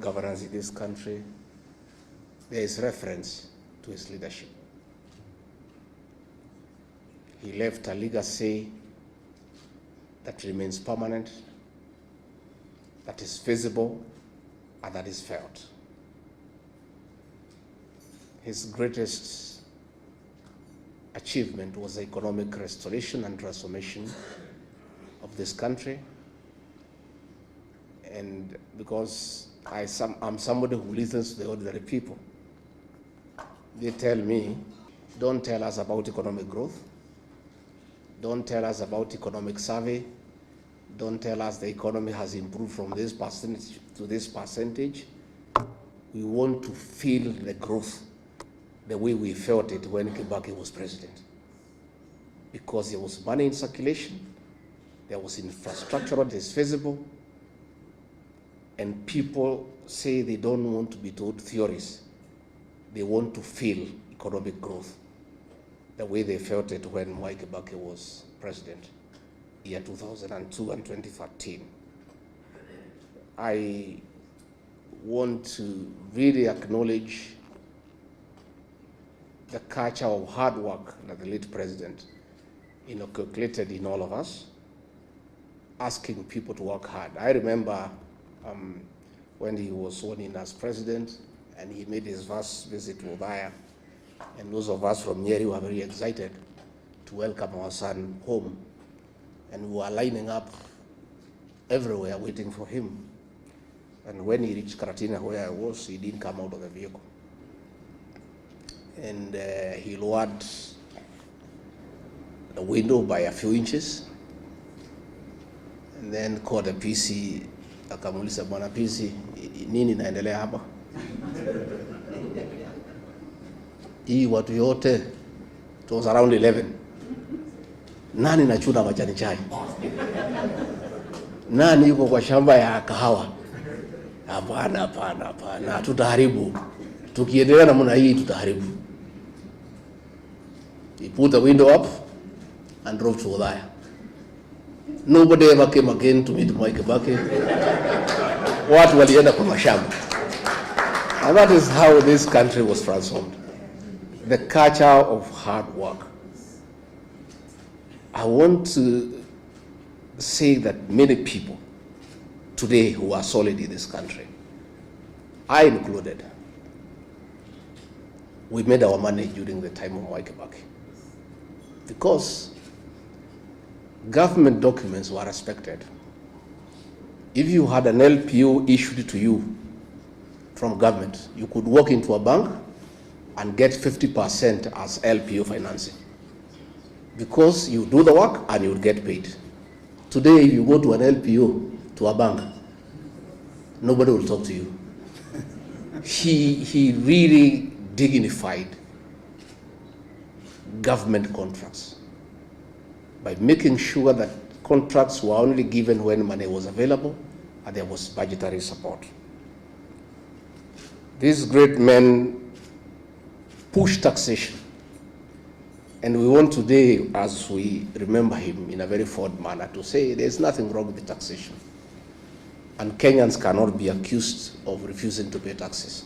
governance in this country, there is reference to his leadership. He left a legacy that remains permanent, that is visible, and that is felt. His greatest achievement was the economic restoration and transformation of this country. And because I'm somebody who listens to the ordinary people, they tell me, don't tell us about economic growth, don't tell us about economic survey, don't tell us the economy has improved from this percentage to this percentage. We want to feel the growth the way we felt it when Kibaki was president. Because there was money in circulation, there was infrastructure that is feasible, and people say they don't want to be told theories. They want to feel economic growth the way they felt it when Mwai Kibaki was president, year 2002 and 2013. I want to really acknowledge the culture of hard work that the late president inculcated in all of us, asking people to work hard. I remember when he was sworn in as president and he made his first visit to Othaya, and those of us from Nyeri were very excited to welcome our son home, and we were lining up everywhere waiting for him. And when he reached Karatina, where I was, he didn't come out of the vehicle. And he lowered the window by a few inches, and then called the PC, akamuuliza, bwana PC, nini naendelea hapa? Hii watu yote, it was around 11. Nani nachuna majani chai? Nani yuko kwa shamba ya kahawa? Hapana, hapana, hapana, tutaharibu. Tukiendelea namna hii tutaharibu. He put the window up and drove to Othaya. Nobody ever came again to meet Mwai Kibaki. Watu walienda kwa mashamba. And that is how this country was transformed. The culture of hard work. I want to say that many people today who are solid in this country, I included, we made our money during the time of Mwai Kibaki. Because government documents were respected. If you had an LPO issued to you from government, you could walk into a bank and get 50% as LPO financing. Because you do the work and you will get paid. Today, if you go to an LPO, to a bank, nobody will talk to you. He really dignified government contracts by making sure that contracts were only given when money was available and there was budgetary support. These great men pushed taxation, and we want today, as we remember him in a very fond manner, to say there's nothing wrong with the taxation, and Kenyans cannot be accused of refusing to pay taxes,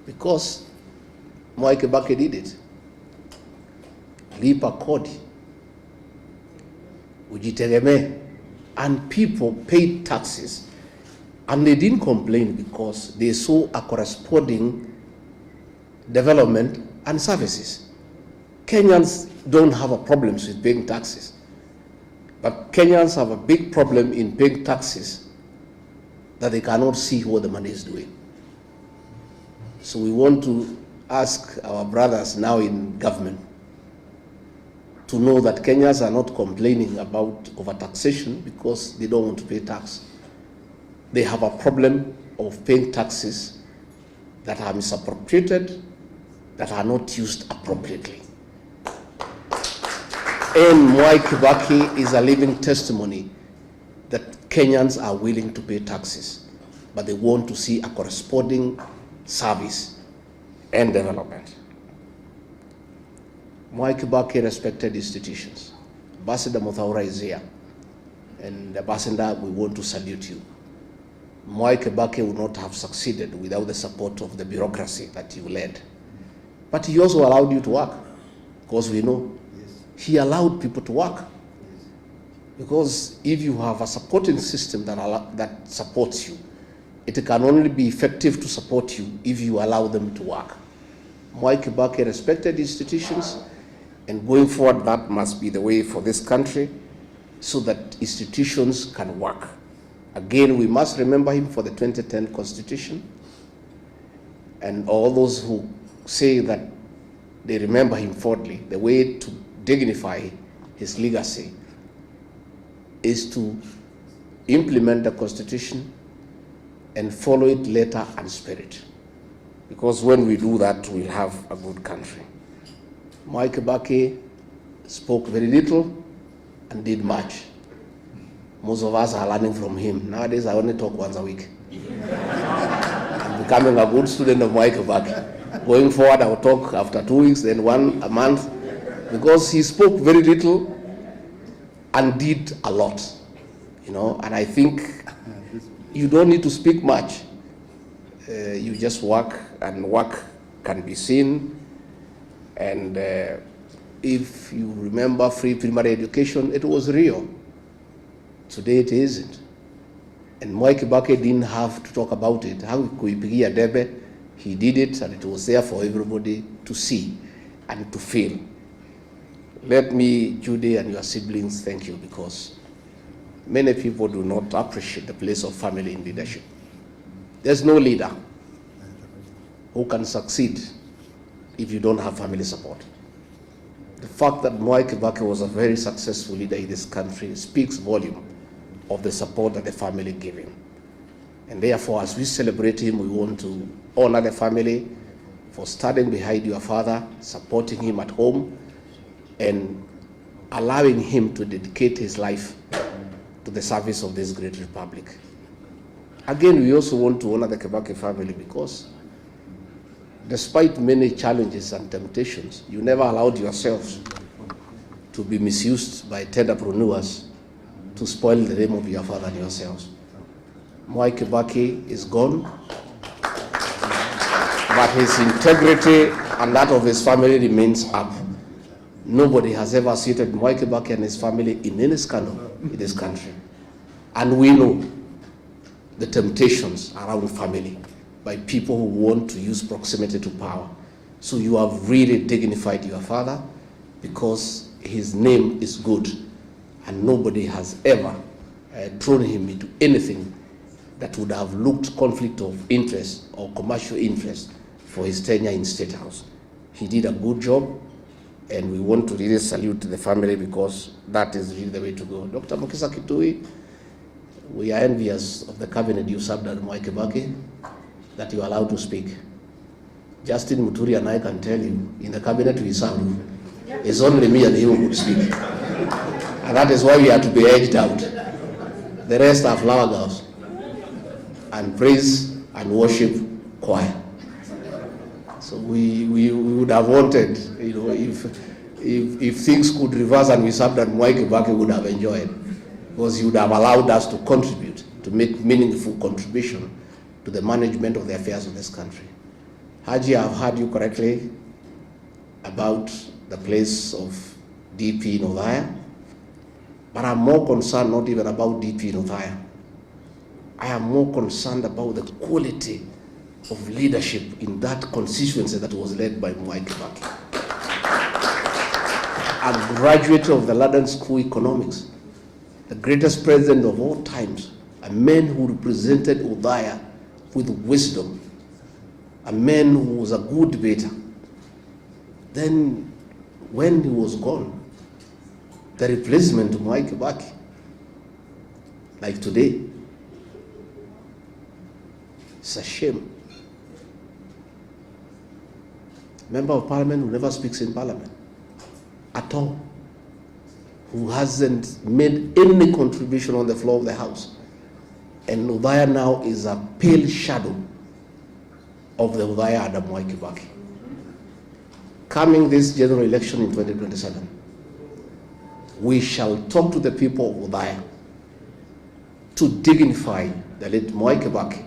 because Mwai Kibaki did it. Lipa kodi, ujitegemee, and people paid taxes, and they didn't complain because they saw a corresponding development and services. Kenyans don't have a problem with paying taxes, but Kenyans have a big problem in paying taxes that they cannot see what the money is doing. So we want to ask our brothers now in government to know that Kenyans are not complaining about overtaxation because they don't want to pay tax. They have a problem of paying taxes that are misappropriated, that are not used appropriately. And Mwai Kibaki is a living testimony that Kenyans are willing to pay taxes, but they want to see a corresponding service and development. Mwai Kibaki respected institutions. Ambassador Muthaura is here, and Ambassador, we want to salute you. Mwai Kibaki would not have succeeded without the support of the bureaucracy that you led. But he also allowed you to work, because we know he allowed people to work. Because if you have a supporting system that supports you, it can only be effective to support you if you allow them to work. Mwai Kibaki respected institutions, and going forward, that must be the way for this country, so that institutions can work. Again, we must remember him for the 2010 Constitution, and all those who say that they remember him fondly, the way to dignify his legacy is to implement the Constitution and follow it letter and spirit. Because when we do that, we'll have a good country. Mwai Kibaki spoke very little and did much. Most of us are learning from him. Nowadays, I only talk once a week. I'm becoming a good student of Mwai Kibaki. Going forward, I will talk after 2 weeks, then one a month, because he spoke very little and did a lot, and I think you don't need to speak much. You just work, and work can be seen. And if you remember free primary education, it was real. Today it isn't. And Mwai Kibaki didn't have to talk about it. How kuipigia debe, he did it, and it was there for everybody to see and to feel. Let me, Judy and your siblings, thank you, because many people do not appreciate the place of family in leadership. There's no leader who can succeed if you don't have family support. The fact that Mwai Kibaki was a very successful leader in this country speaks volume of the support that the family gave him. And therefore, as we celebrate him, we want to honor the family for standing behind your father, supporting him at home, and allowing him to dedicate his life to the service of this great republic. Again, we also want to honor the Kibaki family, because despite many challenges and temptations, you never allowed yourselves to be misused by entrepreneurs to spoil the name of your father and yourselves. Mwai Kibaki is gone, but his integrity and that of his family remains up. Nobody has ever seated Mwai Kibaki and his family in any scandal in this country. And we know the temptations around family by people who want to use proximity to power. So you have really dignified your father, because his name is good, and nobody has ever thrown him into anything that would have looked conflict of interest or commercial interest for his tenure in State House. He did a good job, and we want to really salute the family, because that is really the way to go. Dr. Mukisa Kitui, we are envious of the cabinet you served at Mwai Kibaki, that you are allowed to speak. Justin Muturi and I can tell you, in the cabinet we served, it's only me and him who could speak. And that is why we had to be edged out. The rest are flower girls and praise and worship choir. So we would have wanted, if things could reverse and we served at Mwai Kibaki, we would have enjoyed, because he would have allowed us to contribute, to make meaningful contribution to the management of the affairs of this country. Haji, I've heard you correctly about the place of DP in Othaya, but I'm more concerned not even about DP in Othaya. I am more concerned about the quality of leadership in that constituency that was led by Mwai Kibaki. A graduate of the London School of Economics, the greatest president of all times, a man who represented Othaya with wisdom, a man who was a good debater. Then when he was gone, the replacement of Mwai Kibaki, like today, it's a shame. Member of Parliament who never speaks in Parliament at all, who hasn't made any contribution on the floor of the House. And Othaya now is a pale shadow of the Othaya under Mwai Kibaki. Coming this general election in 2027, we shall talk to the people of Othaya to dignify the late Mwai Kibaki,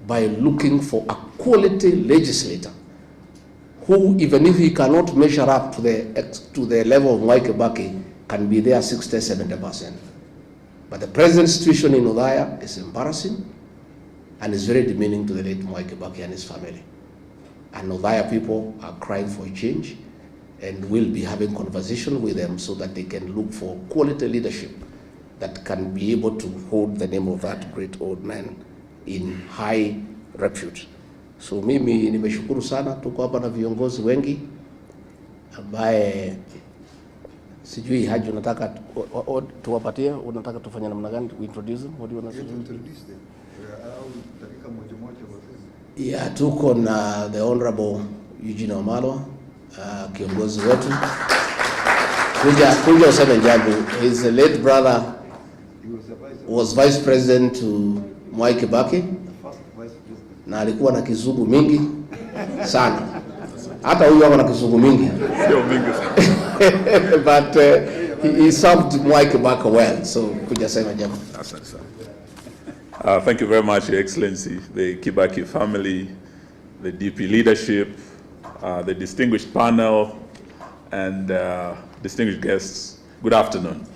by looking for a quality legislator who, even if he cannot measure up to the level of Mwai Kibaki, can be there 60-70%. But the present situation in Othaya is embarrassing and is very demeaning to the late Mwai Kibaki and his family. And Othaya people are crying for a change, and we'll be having conversation with them so that they can look for quality leadership that can be able to hold the name of that great old man in high repute. So mimi nimeshukuru sana, tuko hapa na viongozi wengi ambaye sijui Haji unataka tuwapatie, unataka tufanye namna gani to introduce them? What do you want to introduce them? Yeah, tuko na the Honorable Eugene Wamalwa, kiongozi wetu. Kuja useme jambo. His late brother was vice president to Mwai Kibaki, na alikuwa na kizungu mingi sana. Hata huyu wako na kizungu mingi. But he served Mwai Kibaki well, so kuja sema jambo. Thank you very much, Your Excellency, the Kibaki family, the DP leadership, the distinguished panel, and distinguished guests. Good afternoon.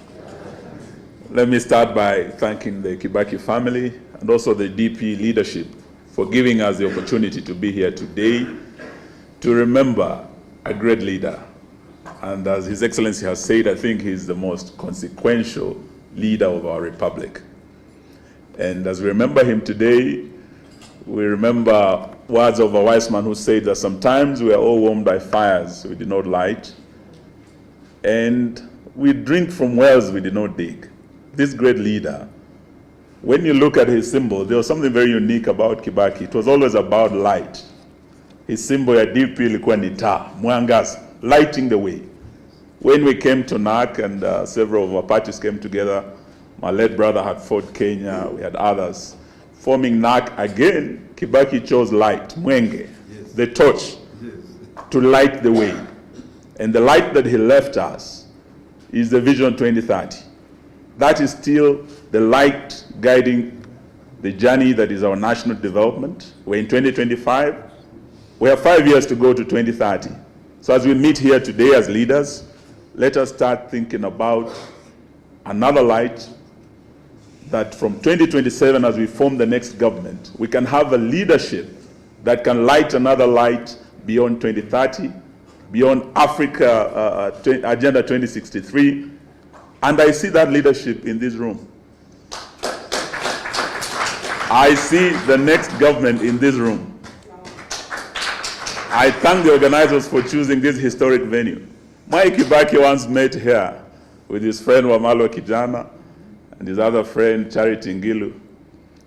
Let me start by thanking the Kibaki family and also the DP leadership for giving us the opportunity to be here today to remember a great leader. And as His Excellency has said, I think he's the most consequential leader of our republic. And as we remember him today, we remember words of a wise man who said that sometimes we are all warmed by fires we did not light, and we drink from wells we did not dig. This great leader, when you look at his symbol, there was something very unique about Kibaki. It was always about light. His symbol ya DP ilikuwa ni taa, mwangaza, lighting the way. When we came to NAC and several of our parties came together, my late brother had fought Kenya, we had others. Forming NAC again, Kibaki chose light, mwenge, yes, the torch, yes, to light the way. And the light that he left us is the Vision 2030. That is still the light guiding the journey that is our national development. We're in 2025. We have 5 years to go to 2030. So as we meet here today as leaders, let us start thinking about another light, that from 2027, as we form the next government, we can have a leadership that can light another light beyond 2030, beyond Africa Agenda 2063. And I see that leadership in this room. I see the next government in this room. I thank the organizers for choosing this historic venue. Mwai Kibaki once met here with his friend Wamalwa Kijana and his other friend Charity Ngilu.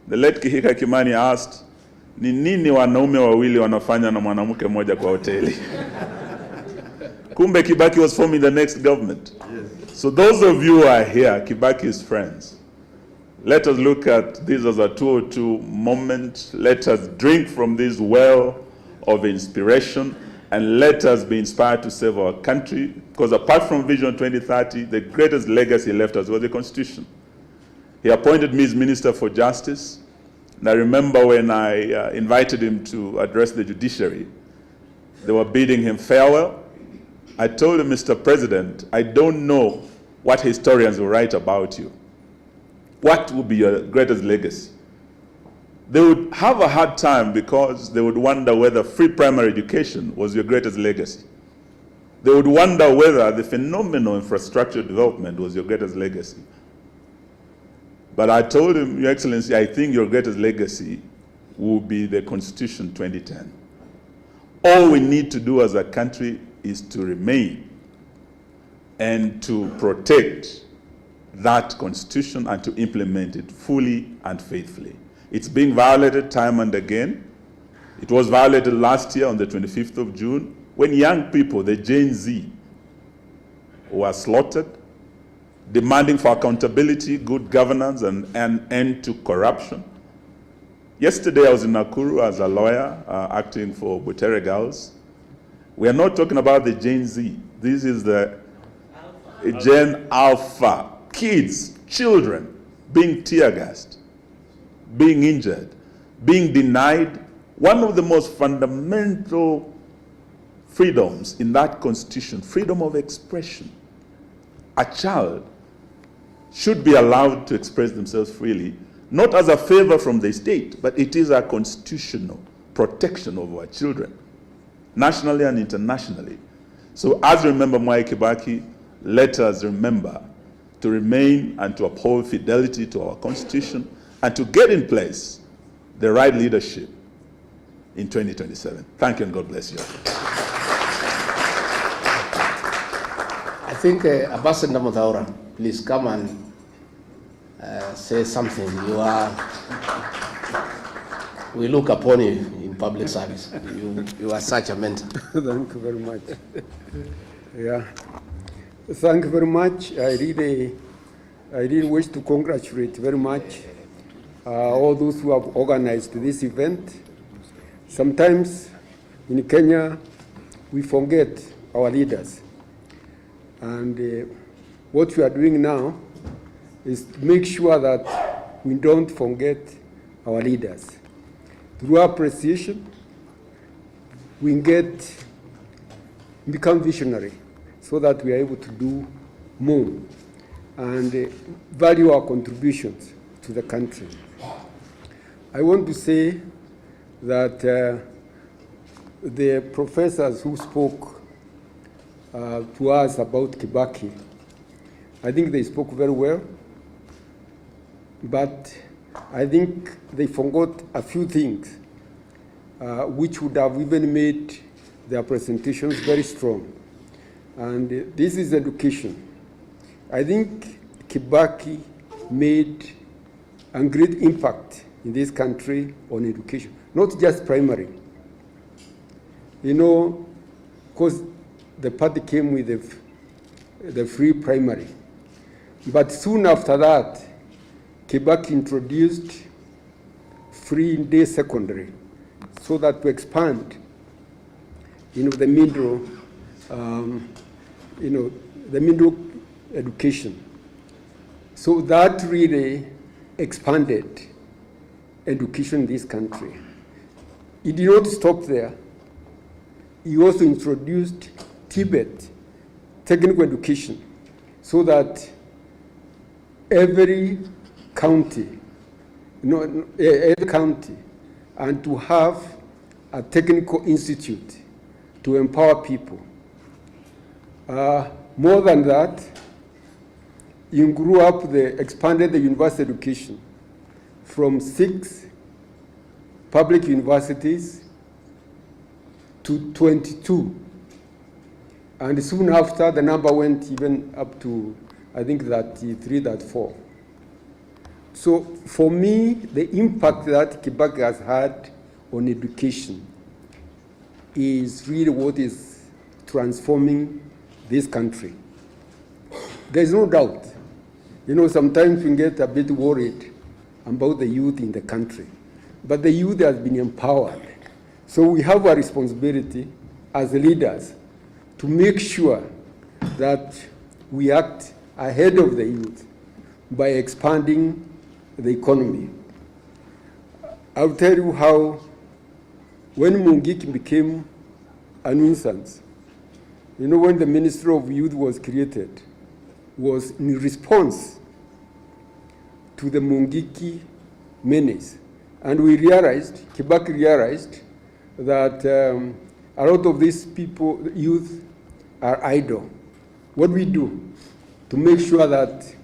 The late Kihika Kimani asked, ni nini wanaume wawili wanafanya na mwanamke mmoja kwa hoteli? Kumbe Kibaki was forming the next government. Yes. So those of you who are here, Kibaki's friends, let us look at this as a 202 moment. Let us drink from this well of inspiration, and let us be inspired to save our country, because apart from Vision 2030, the greatest legacy left us was the Constitution. He appointed me as Minister for Justice, and I remember when I invited him to address the judiciary, they were bidding him farewell. I told him, Mr. President, I don't know what historians will write about you. What would be your greatest legacy? They would have a hard time because they would wonder whether free primary education was your greatest legacy. They would wonder whether the phenomenal infrastructure development was your greatest legacy. But I told him, Your Excellency, I think your greatest legacy will be the Constitution 2010. All we need to do as a country is to remain and to protect that Constitution and to implement it fully and faithfully. It's being violated time and again. It was violated last year on the 25th of June, when young people, the Gen Z, were slaughtered, demanding for accountability, good governance, and an end to corruption. Yesterday, I was in Nakuru as a lawyer acting for Butere Girls. We are not talking about the Gen Z. This is the Gen Alpha. Kids, children, being tear gassed, being injured, being denied one of the most fundamental freedoms in that constitution, freedom of expression. A child should be allowed to express themselves freely, not as a favor from the state, but it is a constitutional protection of our children, nationally and internationally. So as we remember Mwai Kibaki, let us remember to remain and to uphold fidelity to our constitution and to get in place the right leadership in 2027. Thank you and God bless you. I think Ambassador Muthaura, please come and say something. We look upon you in public service. You are such a mentor. Thank you very much. Yeah. Thank you very much. I really wish to congratulate very much all those who have organized this event. Sometimes in Kenya, we forget our leaders. And what we are doing now is to make sure that we don't forget our leaders. Through appreciation, we become visionary so that we are able to do more and value our contributions to the country. I want to say that the professors who spoke to us about Kibaki, I think they spoke very well, but I think they forgot a few things which would have even made their presentations very strong. And this is education. I think Kibaki made a great impact in this country on education, not just primary. You know, because the party came with the free primary. But soon after that, Kibaki introduced free day secondary so that to expand, the middle, the middle education. So that really expanded education in this country. It did not stop there. He also introduced Tibet technical education so that every county, and to have a technical institute to empower people. More than that, he expanded the university education from 6 public universities to 22. And soon after, the number went even up to, I think, 33, 34. So for me, the impact that Kibaki has had on education is really what is transforming this country. There's no doubt. Sometimes we get a bit worried about the youth in the country, but the youth has been empowered. So we have a responsibility as leaders to make sure that we act ahead of the youth by expanding the economy. I'll tell you how, when Mungiki became a nuisance, when the Ministry of Youth was created, was in response to the Mungiki menace. And Kibaki realized that a lot of these people, youth, are idle. What do we do to make sure that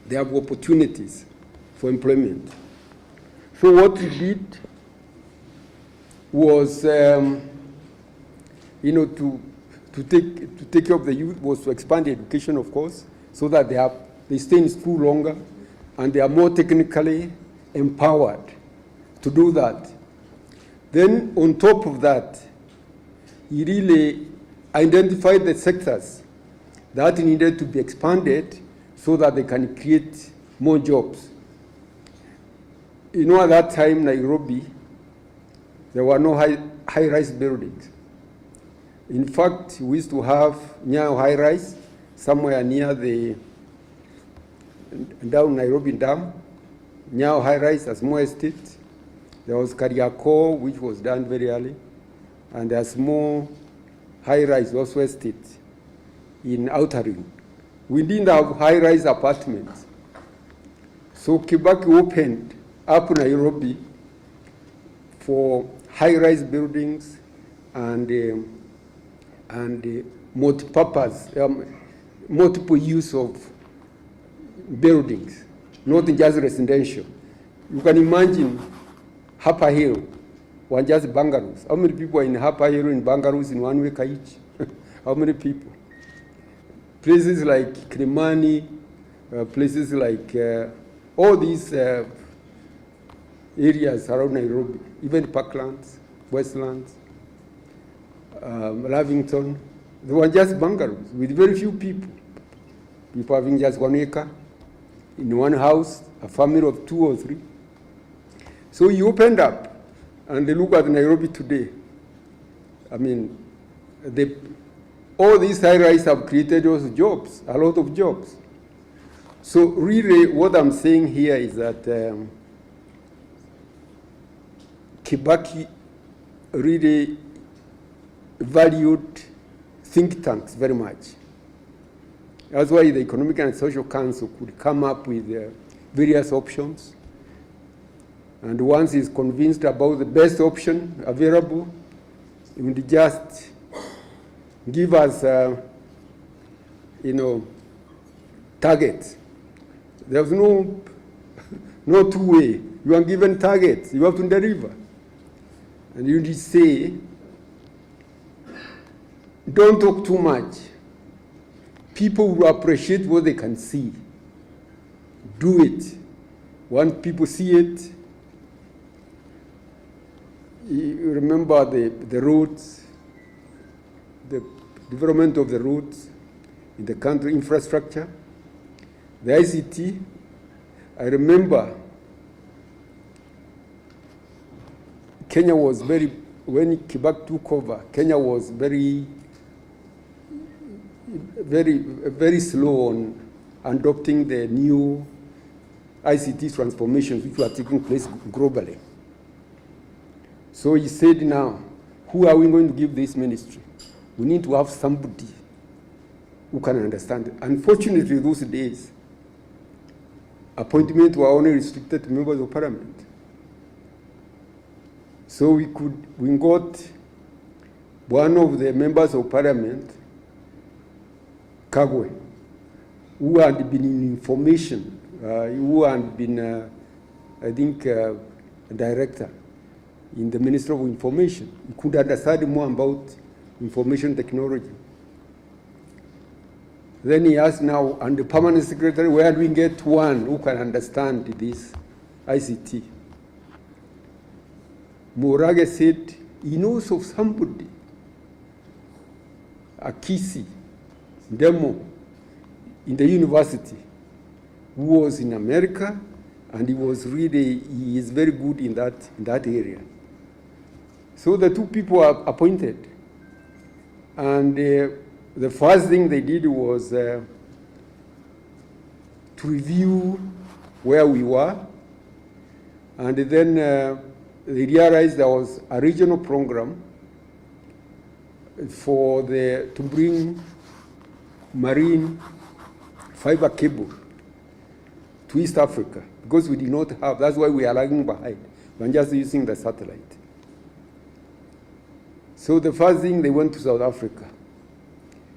they have opportunities for employment? So what we did was, to take care of the youth was to expand the education, of course, so that they stay in school longer and they are more technically empowered to do that. Then on top of that, he really identified the sectors that needed to be expanded so that they can create more jobs. At that time, Nairobi, there were no high-rise buildings. In fact, we used to have Nyayo high-rise somewhere near the down Nairobi Dam, Nyao High Rise, a small estate. There was Kariako, which was done very early. And a small high-rise also estate in Outer Ring. We didn't have high-rise apartments. So Kibaki opened up Nairobi for high-rise buildings and multi-purpose, multiple use of buildings, not just residential. You can imagine Upper Hill, one just bungalows. How many people are in Upper Hill in bungalows in 1 week each? How many people? Places like Kilimani, places like all these areas around Nairobi, even Parklands, Westlands, Lavington, they were just bungalows with very few people. People having just 1 acre in one house, a family of 2 or 3. So you opened up, and they look at Nairobi today. I mean, all these high-rise have created also jobs, a lot of jobs. So really what I'm saying here is that Kibaki really valued think tanks very much. That's why the Economic and Social Council could come up with various options. And once he's convinced about the best option available, he would just give us, targets. There's no two-way. You are given targets. You have to deliver. And you just say, don't talk too much. People will appreciate what they can see. Do it. When people see it, you remember the roads, the development of the roads in the country, infrastructure, the ICT. I remember Kenya was when Kibaki took over, Kenya was very slow on adopting the new ICT transformations which were taking place globally. So he said, now, who are we going to give this ministry? We need to have somebody who can understand it. Unfortunately, those days, appointments were only restricted to members of parliament. So we got one of the members of parliament, Kagwe, who had been in information, who had been, I think, a director in the Ministry of Information. He could understand more about information technology. Then he asked now, and the permanent secretary, where do we get one who can understand this ICT? Morage said he knows of somebody, a Kisi, Demo, in the university, who was in America, and he is very good in that area. So the two people are appointed. And the first thing they did was to review where we were. And then they realized there was a regional program to bring marine fiber cable to East Africa, because we did not have. That's why we are lagging behind. We're just using the satellite. So the first thing, they went to South Africa,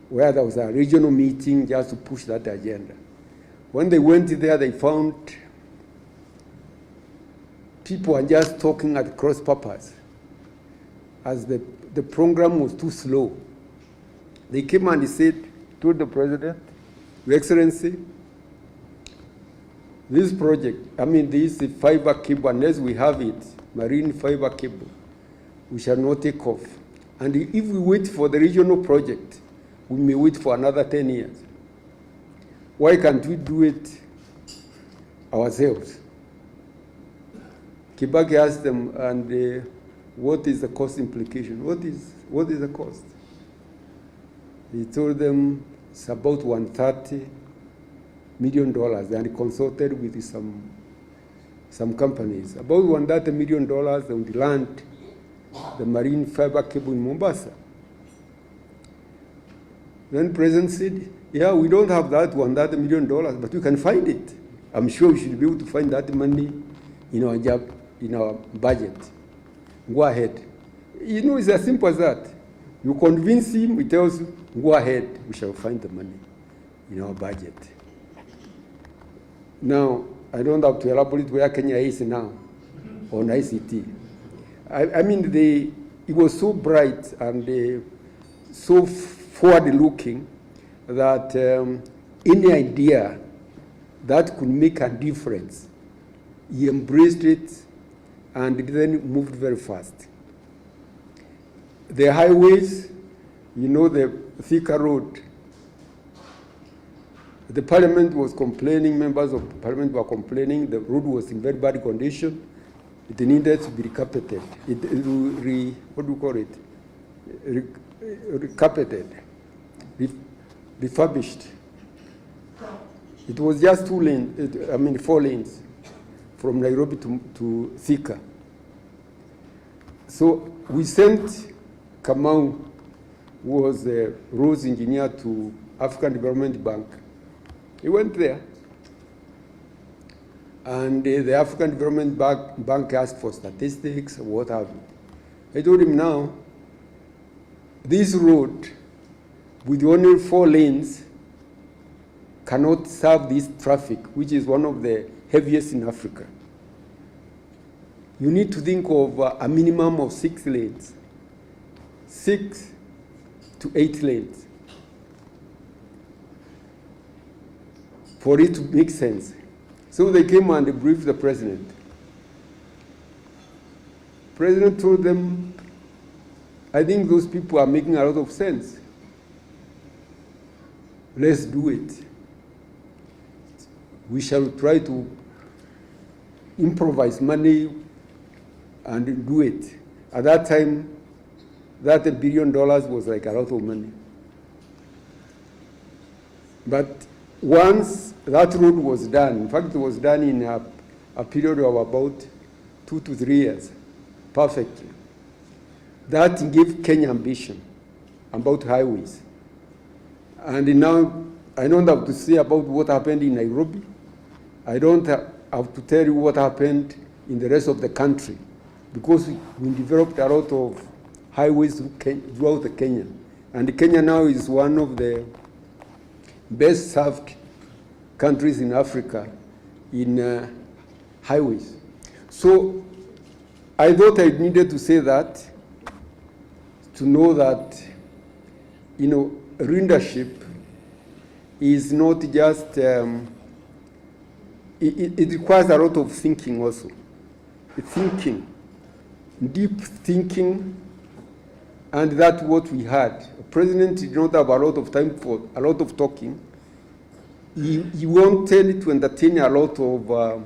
where there was a regional meeting just to push that agenda. When they went there, they found people are just talking at cross purpose, as the program was too slow. They came and told the president, Your Excellency, this project, this fiber cable, unless we have it, marine fiber cable, we shall not take off. And if we wait for the regional project, we may wait for another 10 years. Why can't we do it ourselves? Kibaki asked them, and what is the cost implication? What is the cost? He told them it's about $130 million, and he consulted with some companies, about $130 million on the land, the marine fiber cable in Mombasa. Then the president said, yeah, we don't have that $130 million, but we can find it. I'm sure we should be able to find that money in our budget. Go ahead. You know, it's as simple as that. You convince him, he tells you, go ahead, we shall find the money in our budget. Now, I don't have to elaborate where Kenya is now on ICT. I mean, it was so bright and so forward-looking that any idea that could make a difference, he embraced it and then moved very fast. The highways, you know, the Thika Road, the parliament was complaining, members of parliament were complaining, the road was in very bad condition. It needed to be recarpeted. What do you call it? Recarpeted, refurbished. It was just 4 lanes from Nairobi to Thika. So we sent Kamau, who was the roads engineer, to African Development Bank. He went there. And the African Development Bank asked for statistics, what have you. I told him now, this road with only 4 lanes cannot serve this traffic, which is one of the heaviest in Africa. You need to think of a minimum of 6 lanes, 6 to 8 lanes, for it to make sense. So they came and briefed the president. President told them, I think those people are making a lot of sense. Let's do it. We shall try to improvise money and do it. At that time, that $1 billion was like a lot of money. But once that road was done, in fact, it was done in a period of about 2 to 3 years, perfectly. That gave Kenya ambition about highways. And now, I don't have to say about what happened in Nairobi. I don't have to tell you what happened in the rest of the country, because we developed a lot of highways throughout Kenya. And Kenya now is one of the best served countries in Africa in highways. So I thought I needed to say that, to know that, you know, leadership is not just, it requires a lot of thinking also. Thinking, deep thinking, and that's what we had. The president did not have a lot of time for a lot of talking. He wanted to entertain a lot of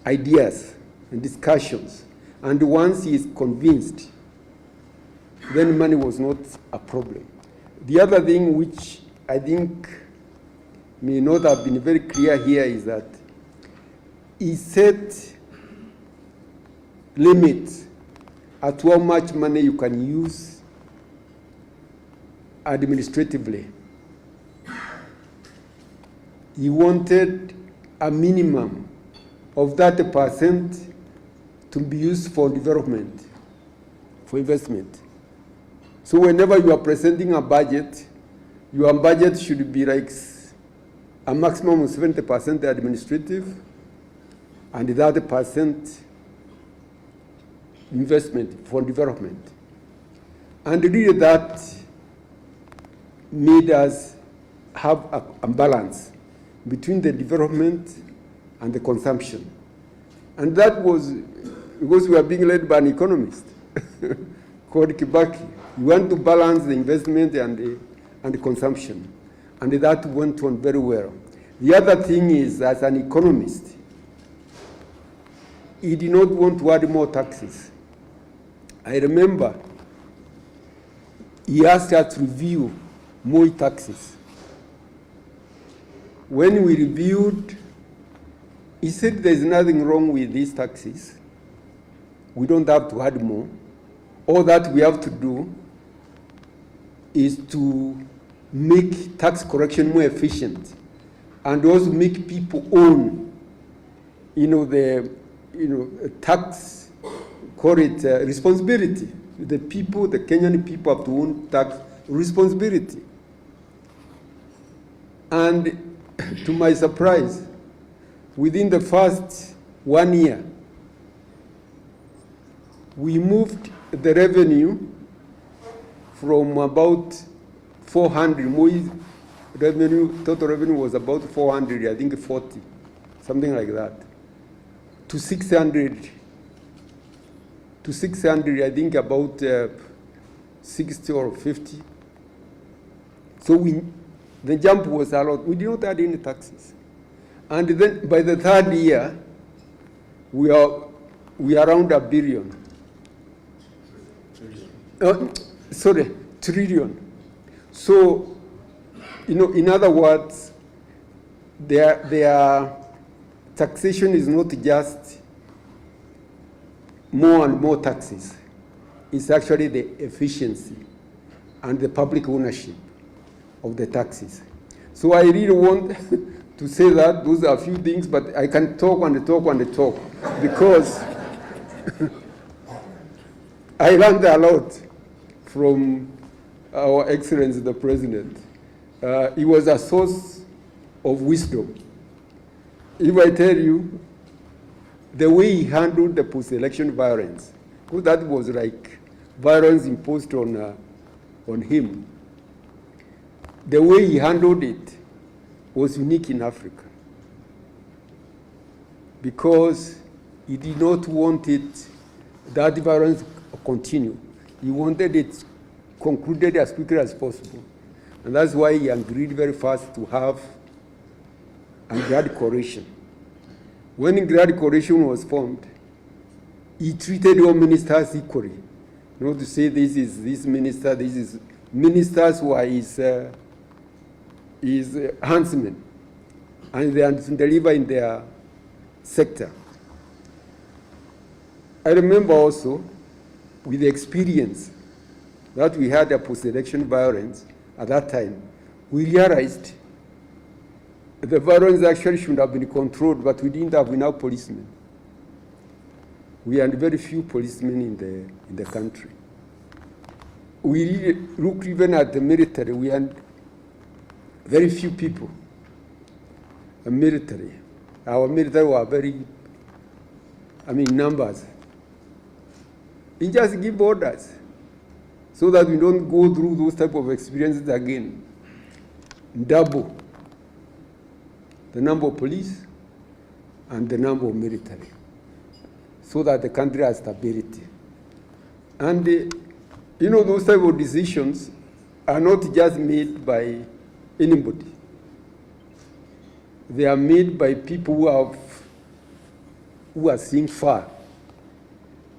ideas and discussions. And once he is convinced, then money was not a problem. The other thing which I think may not have been very clear here is that he set limits at how much money you can use administratively. He wanted a minimum of 30% to be used for development, for investment. So whenever you are presenting a budget, your budget should be like a maximum of 70% administrative and 30% investment for development. And really that made us have a balance between the development and the consumption. And that was because we were being led by an economist called Kibaki. We want to balance the investment and the consumption. And that went on very well. The other thing is, as an economist, he did not want to add more taxes. I remember he asked us to review more taxes. When we reviewed He said there's nothing wrong with these taxes. We don't have to add more. All that we have to do is to make tax collection more efficient and also make people own, tax, call it responsibility. The people, the Kenyan people have to own tax responsibility. And to my surprise, within the first 1 year, we moved the revenue from about 400, total revenue was about 400, I think 40, something like that, to 600, I think about 60 or 50. So the jump was a lot. We did not add any taxes. And then by the third year, we are around $1 billion. Trillion. So, in other words, their taxation is not just more and more taxes. It's actually the efficiency and the public ownership of the taxes. So I really want to say that those are a few things, but I can talk and talk and talk because I learned a lot from our Excellency the President. He was a source of wisdom. If I tell you the way he handled the post-election violence, because that was like violence imposed on him, the way he handled it was unique in Africa because he did not want that violence to continue. He wanted it concluded as quickly as possible. And that's why he agreed very fast to have a Grand Coalition. When a Grand Coalition was formed, he treated all ministers equally. Not to say this is this minister, this is ministers who are his huntsmen, and they are to deliver in their sector. I remember also, with the experience that we had a post-election violence at that time, we realized the violence actually should have been controlled, but we didn't have enough policemen. We had very few policemen in the country. We really looked even at the military. We had very few people. The military. Our military were very, numbers. We just give orders so that we don't go through those type of experiences again. Double the number of police and the number of military so that the country has stability. And those type of decisions are not just made by anybody. They are made by people who are seeing far.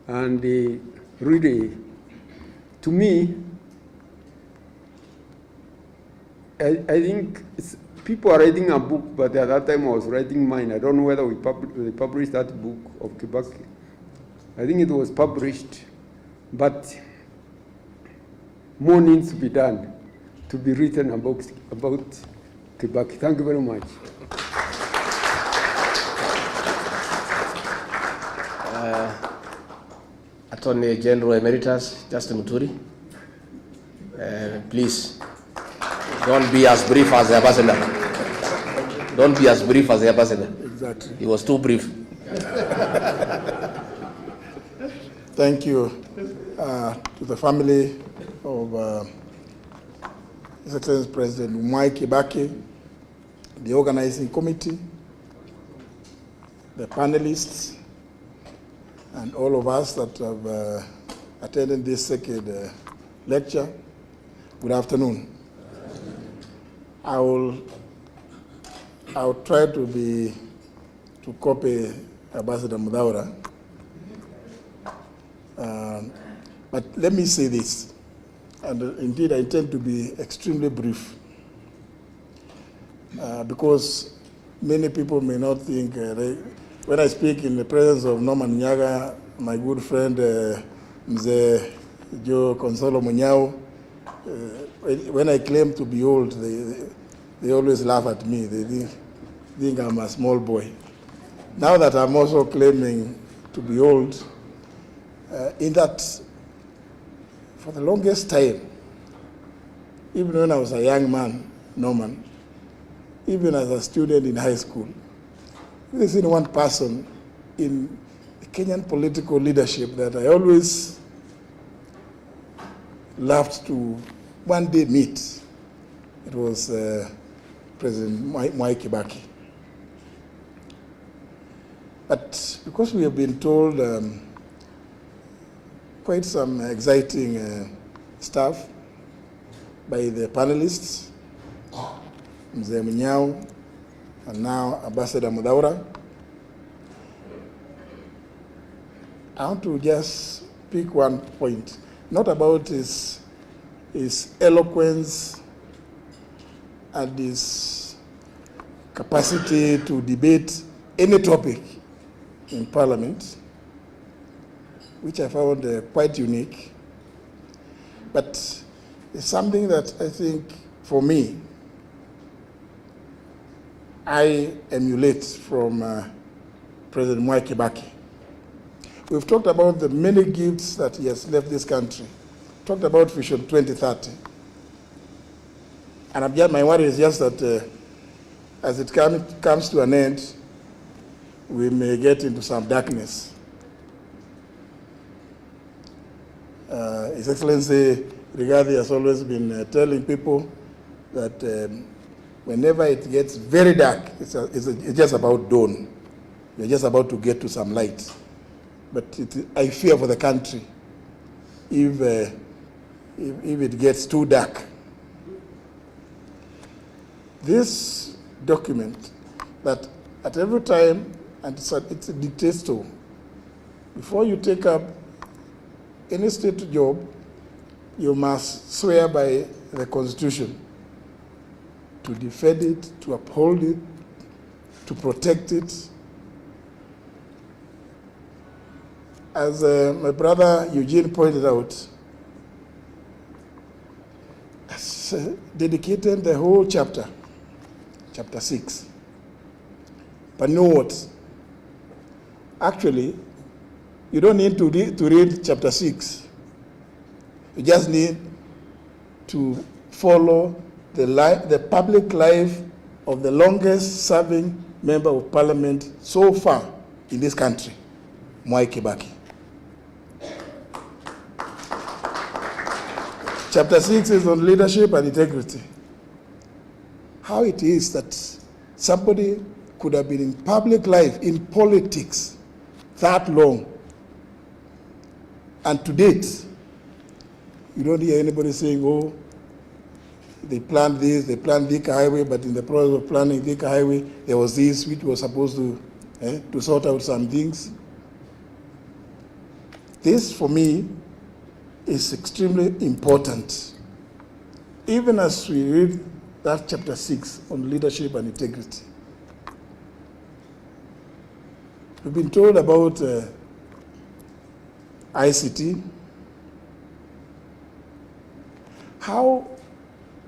And really, to me, I think people are writing a book, but at that time I was writing mine. I don't know whether they published that book of Kibaki. I think it was published, but more needs to be done to be written about Kibaki. Thank you very much. Attorney General Emeritus Justin Muturi, please don't be as brief as the ambassador. Don't be as brief as the ambassador. Exactly. He was too brief. Thank you to the family of His Excellency President Mwai Kibaki, the organizing committee, the panelists, and all of us that have attended this second lecture. Good afternoon. I'll try to copy Ambassador Mudaura. But let me say this, and indeed I intend to be extremely brief, because many people may not think, when I speak in the presence of Norman Nyaga, my good friend, Mzee Joe Consolo Munyao, when I claim to be old, they always laugh at me. They think I'm a small boy. Now that I'm also claiming to be old, in that for the longest time, even when I was a young man, Norman, even as a student in high school, there's only one person in the Kenyan political leadership that I always loved to one day meet. It was President Mwai Kibaki. But because we have been told quite some exciting stuff by the panelists, Mzee Munyao, and now Ambassador Mudaura, I want to just pick one point, not about his eloquence and his capacity to debate any topic in Parliament, which I found quite unique, but it's something that I think, for me, I emulate from President Mwai Kibaki. We've talked about the many gifts that he has left this country. Talked about Vision 2030. And my worry is just that as it comes to an end, we may get into some darkness. His Excellency Rigathi has always been telling people that whenever it gets very dark, it's just about dawn. You're just about to get to some light. But I fear for the country if it gets too dark. This document that at every time, and it's a dictates to, before you take up any state job, you must swear by the Constitution to defend it, to uphold it, to protect it. As my brother Eugene pointed out, dedicated the whole chapter 6. But know what? Actually, you don't need to read chapter 6. You just need to follow the public life of the longest serving member of parliament so far in this country, Mwai Kibaki. Chapter 6 is on leadership and integrity. How it is that somebody could have been in public life, in politics, that long, and to date, you don't hear anybody saying, oh, they planned this, they planned Thika Highway, but in the process of planning Thika Highway, there was this which was supposed to sort out some things. This, for me, is extremely important. Even as we read that chapter 6 on leadership and integrity, we've been told about ICT. How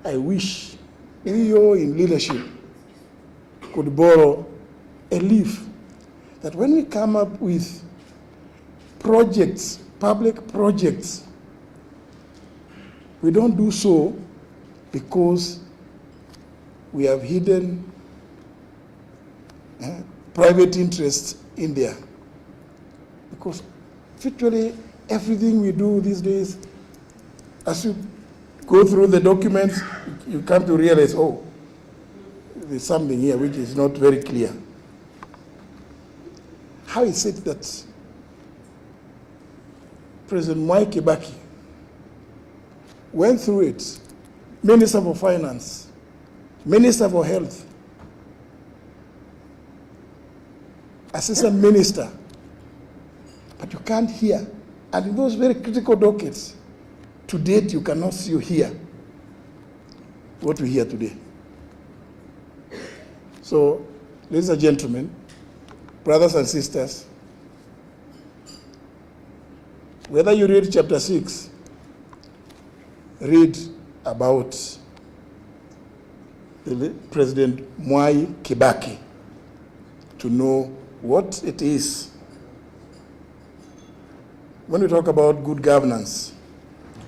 I wish we all in leadership could borrow a leaf, that when we come up with projects, public projects, we don't do so because we have hidden private interests in there. Because virtually everything we do these days, as you go through the documents, you come to realize, oh, there's something here which is not very clear. How is it that President Mwai Kibaki went through it, Minister for Finance, Minister for Health, Assistant Minister, but you can't hear. And in those very critical dockets, to date, you cannot see or hear what we hear today. So ladies and gentlemen, brothers and sisters, whether you read chapter 6, read about President Mwai Kibaki to know what it is. When we talk about good governance,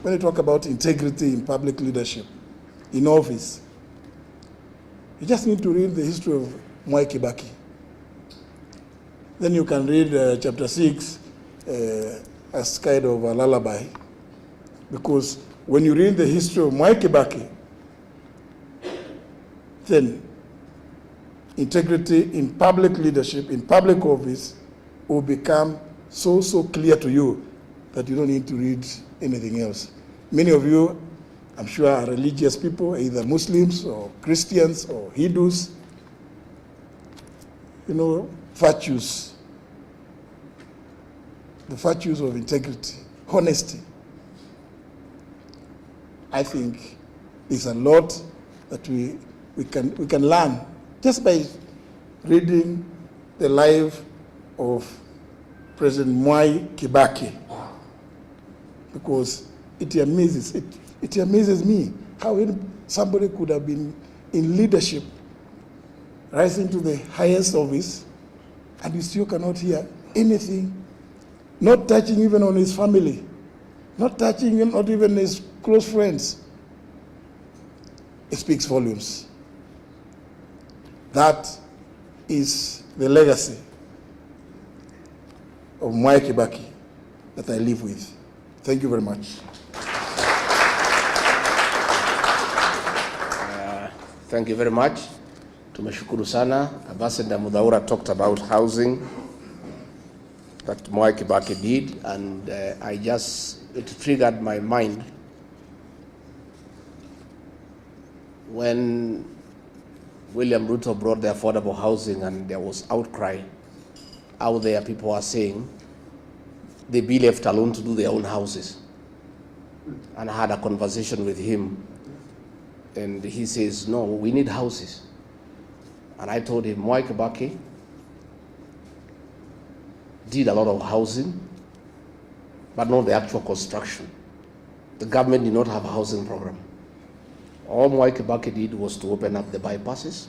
when we talk about integrity in public leadership, in office, you just need to read the history of Mwai Kibaki. Then you can read chapter 6 as kind of a lullaby, because when you read the history of Mwai Kibaki, then integrity in public leadership, in public office, will become so clear to you that you don't need to read anything else. Many of you, I'm sure, are religious people, either Muslims or Christians or Hindus. You know, virtues, the virtues of integrity, honesty. I think there's a lot that we can learn just by reading the life of President Mwai Kibaki, because it amazes me how somebody could have been in leadership, rising to the highest office, and you still cannot hear anything, not touching even on his family, not touching not even his close friends. It speaks volumes. That is the legacy of Mwai Kibaki that I live with. Thank you very much. Thank you very much. Tumeshukuru sana. Ambassador Mudhaura talked about housing that Mwai Kibaki did, and it triggered my mind when William Ruto brought the affordable housing and there was outcry out there. People are saying they be left alone to do their own houses. And I had a conversation with him, and he says, no, we need houses. And I told him, Mwai Kibaki did a lot of housing, but not the actual construction. The government did not have a housing program. All Mwai Kibaki did was to open up the bypasses,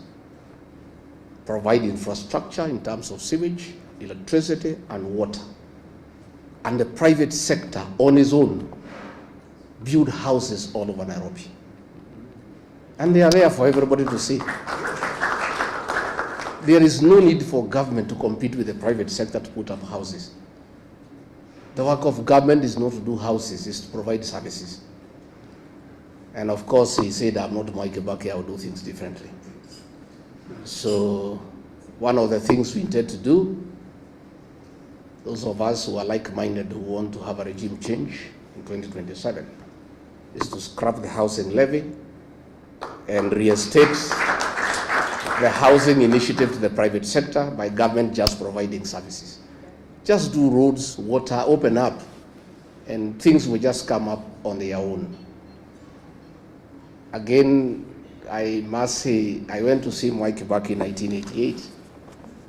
provide infrastructure in terms of sewage, electricity, and water. And the private sector, on its own, build houses all over Nairobi. And they are there for everybody to see. There is no need for government to compete with the private sector to put up houses. The work of government is not to do houses, it's to provide services. And of course, he said, I'm not Mwai Kibaki, I will do things differently. So one of the things we intend to do, those of us who are like-minded who want to have a regime change in 2027, is to scrap the housing levy and reinstate the housing initiative to the private sector by government just providing services. Just do roads, water, open up, and things will just come up on their own. Again, I must say, I went to see Mwai Kibaki in 1988.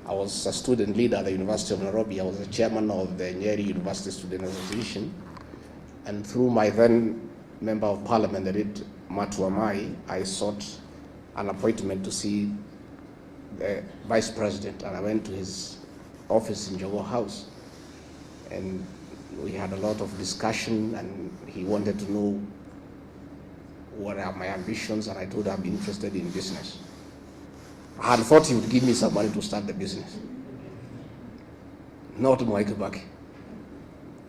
I was a student leader at the University of Nairobi. I was the chairman of the Nyeri University Student Association. And through my then member of parliament, the late Matuamai, I sought an appointment to see the vice president. And I went to his office in Jogo House. And we had a lot of discussion, and he wanted to know what are my ambitions, and I told him I'm interested in business. I had thought he would give me some money to start the business. Not Mwai Kibaki.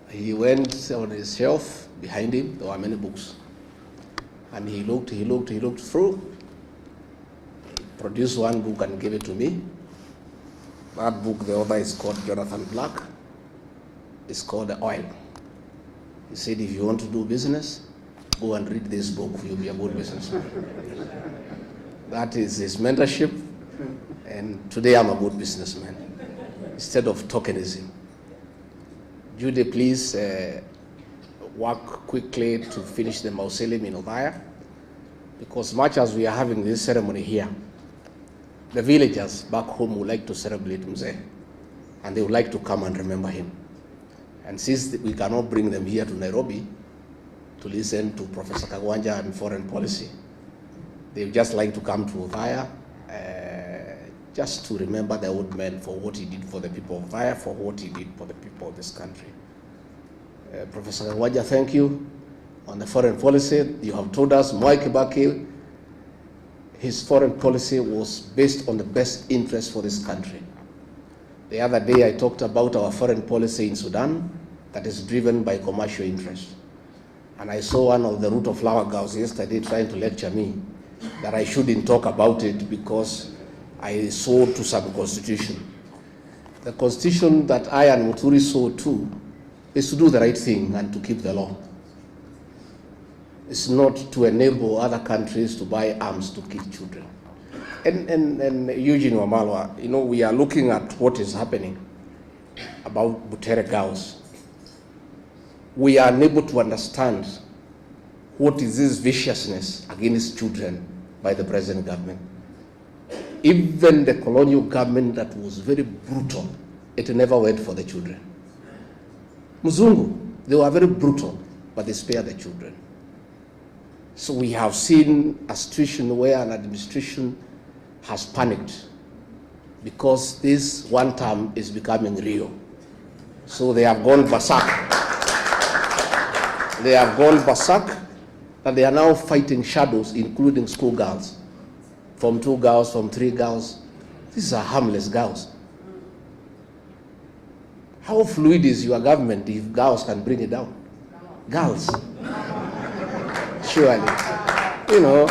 He went on his shelf behind him, there were many books. And he looked through, produced one book and gave it to me. That book, the author is called Jonathan Black. It's called The Oil. He said, if you want to do business, go and read this book, you'll be a good businessman. That is his mentorship, and today I'm a good businessman, instead of tokenism. Judy, please work quickly to finish the mausoleum in Othaya, because much as we are having this ceremony here, the villagers back home would like to celebrate Mzee, and they would like to come and remember him. And since we cannot bring them here to Nairobi to listen to Professor Kagwanja and foreign policy, they would just like to come to Othaya just to remember the old man for what he did for the people of Othaya, for what he did for the people of this country. Professor Kagwanja, thank you. On the foreign policy, you have told us Mwai Kibaki, his foreign policy was based on the best interest for this country. The other day I talked about our foreign policy in Sudan that is driven by commercial interest. And I saw one of the Root of Flower girls yesterday trying to lecture me that I shouldn't talk about it because I sold to some constitution. The constitution that I and Muturi sold to is to do the right thing and to keep the law. It's not to enable other countries to buy arms to kill children. And Eugene Wamalwa, you know, we are looking at what is happening about Butere girls. We are unable to understand what is this viciousness against children by the present government. Even the colonial government that was very brutal, it never went for the children. Muzungu, they were very brutal, but they spared the children. So we have seen a situation where an administration has panicked because this one term is becoming real. So they have gone berserk. They have gone berserk, and they are now fighting shadows, including schoolgirls. From 2 girls, from 3 girls. These are harmless girls. How fluid is your government if girls can bring it down? Girls. Surely. You know,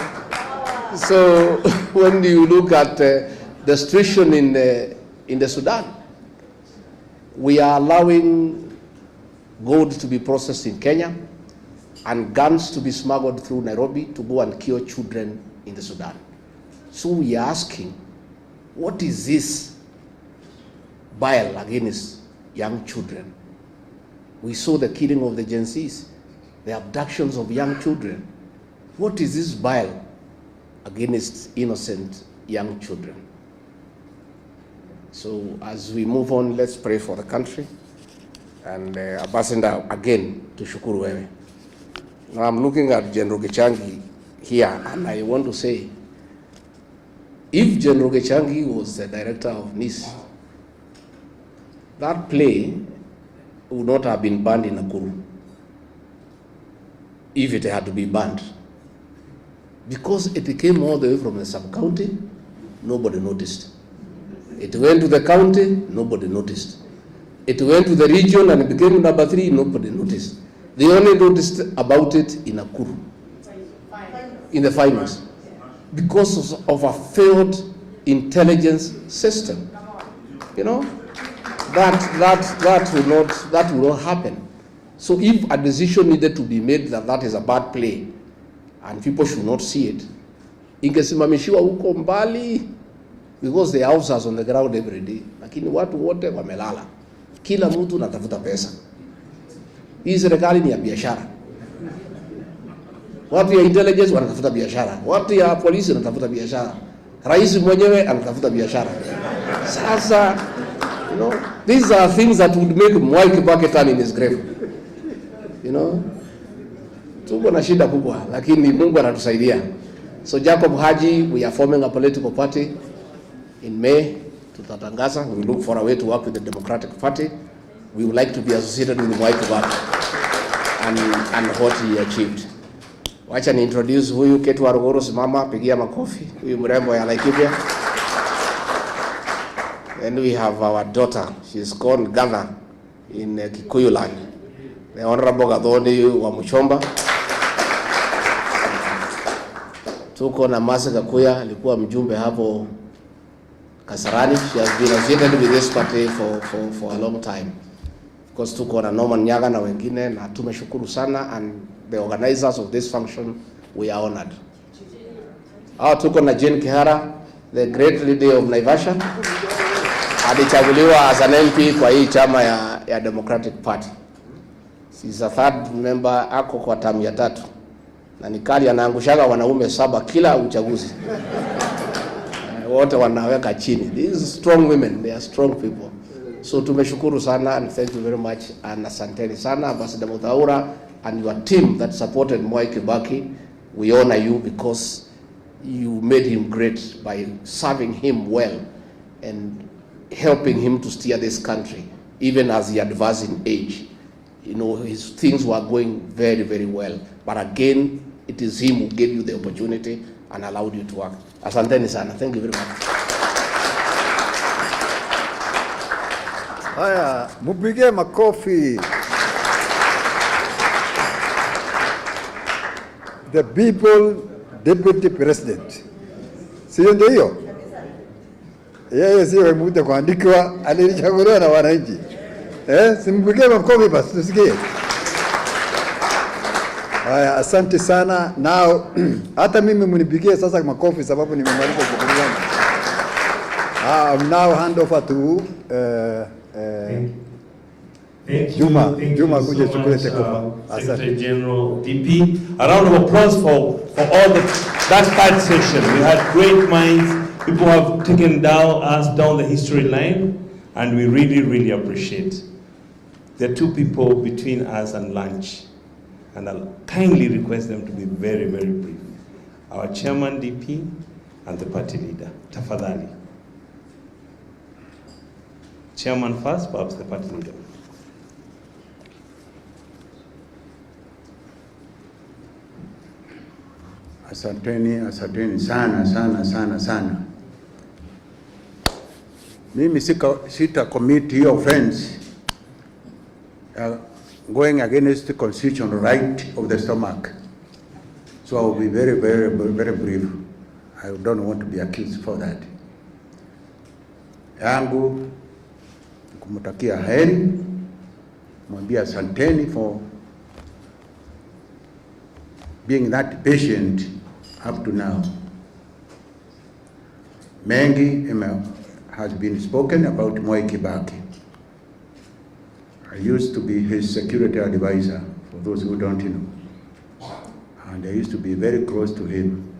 so when you look at the situation in the Sudan, we are allowing gold to be processed in Kenya and guns to be smuggled through Nairobi to go and kill children in the Sudan. So we are asking, what is this bile against young children? We saw the killing of the Gen Zs, the abductions of young children. What is this bile against innocent young children? So as we move on, let's pray for the country. And Ambassador, again, to shukuru wewe. Now I'm looking at General Gichangi here, and I want to say, if General Gichangi was the director of NIS, that play would not have been banned in Nakuru if it had to be banned. Because it came all the way from the sub-county, nobody noticed. It went to the county, nobody noticed. It went to the region and it became number 3, nobody noticed. They only noticed about it in Nakuru, in the finals, because of a failed intelligence system. You know, that will not happen. So if a decision needed to be made that is a bad play and people should not see it, ingesimamishiwa huko mbali, because the officers on the ground every day, lakini watu wote wamelala, kila mtu anatafuta pesa. Hii serikali ni ya biashara. Watu ya intelligence wanatafuta biashara, watu ya polisi wanatafuta biashara, rais mwenyewe anatafuta biashara. Sasa, you know, these are things that would make Mwai Kibaki turn in his grave. You know, tuko na shida kubwa, lakini Mungu anatusaidia. So Jacob Haji, we are forming a political party in May. Tutatangaza. We look for a way to work with the Democratic Party. We would like to be associated with Mwai Kibaki and what he achieved. Wacha ni introduce huyu Ketu Aruguru, simama, pigia makofi. Huyu mrembo ya Laikipia. Then we have our daughter. She's called Gatha in Kikuyu land. The Honorable Gathoni wa Muchomba. Tuko na Masa Kakuya, alikuwa mjumbe hapo Kasarani. She has been associated with this party for a long time. Of course, tuko na Norman Nyaga na wengine, na tumeshukuru sana, and the organizers of this function, we are honored. Tuko na Jane Kihara, the great lady of Naivasha. Alichaguliwa as an MP kwa hii chama ya Democratic Party. She's a third member, ako kwa tamu ya 3. Na nikali anaangushaga wanaume 7 kila uchaguzi. wote wanaweka chini. These strong women, they are strong people. So tumeshukuru sana and thank you very much, and asanteni sana Ambassador Muthaura and your team that supported Mwai Kibaki. We honor you because you made him great by serving him well and helping him to steer this country, even as he advanced in age. You know, his things were going very, very well. But again, it is him who gave you the opportunity and allowed you to work. Asanteni sana. Thank you very much. Haya, mupige makofi. The people deputy president. Sio ndio hiyo? Yeye sio mtu kuandikwa, alichaguliwa na wananchi. Simpige makofi basi tusikie. Haya, asante sana. Now hata mimi mnipigie sasa makofi sababu nimemaliza shughuli yangu. I'll now hand over to Juma kuja chukue takeover. Secretary General DP. A round of applause for all that third session. We had great minds. People have taken us down the history line, and we really, really appreciate. There are two people between us and lunch, and I'll kindly request them to be very, very brief. Our chairman DP and the party leader. Tafadhali. Chairman first, perhaps the party leader. Asanteni sana. Mimi sita commit hiyo offense going against the constitutional right of the stomach. So I will be very, very, very brief. I don't want to be accused for that. Yangu kumutakia heri, mwambia asanteni for being that patient up to now. Mengi has been spoken about Mwai Kibaki. I used to be his security advisor, for those who don't know. And I used to be very close to him.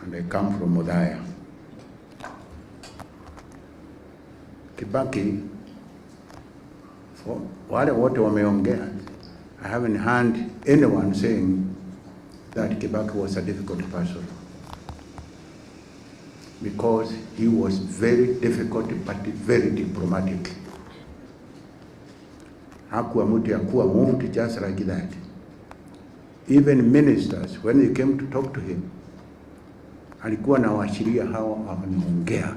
And I come from Modaya. Kibaki, for wale wote wameongea, I haven't heard anyone saying that Kibaki was a difficult person, because he was very difficult but very diplomatic. Hakuwa mtu ya kuwa moved just like that. Even ministers, when they came to talk to him, alikuwa na washiria hao wanaongea.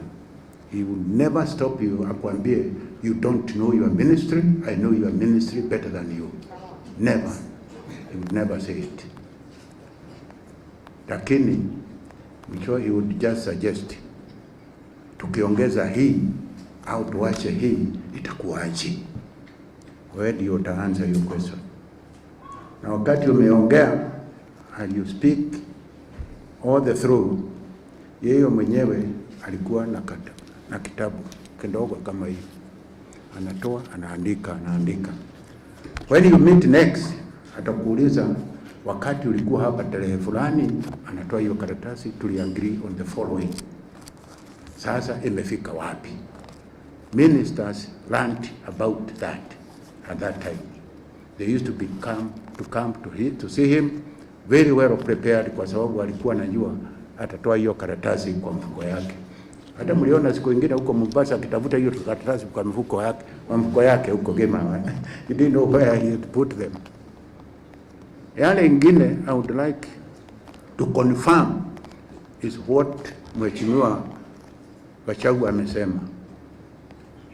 He would never stop you akwambie, you don't know your ministry, I know your ministry better than you. Never. He would never say it. Lakini mwisho he would just suggest, tukiongeza hii au tuache hii itakuwaje? Where do you answer your question? Na wakati umeongea and you speak all the through, yeye mwenyewe alikuwa na kitabu kidogo kama hii, anatoa anaandika. When you meet next, atakuuliza wakati ulikuwa hapa tarehe fulani, anatoa hiyo karatasi, tuliagree on the following. Sasa imefika wapi? Ministers learned about that at that time. They used to come to see him very well prepared, kwa sababu alikuwa anajua atatoa hiyo karatasi kwa mfuko yake. Hata mliona siku nyingine huko Mombasa akitafuta hiyo karatasi kwa mfuko yake huko Gema. He didn't know where he had put them. Yale ingine I would like to confirm is what Mheshimiwa Gachagua amesema.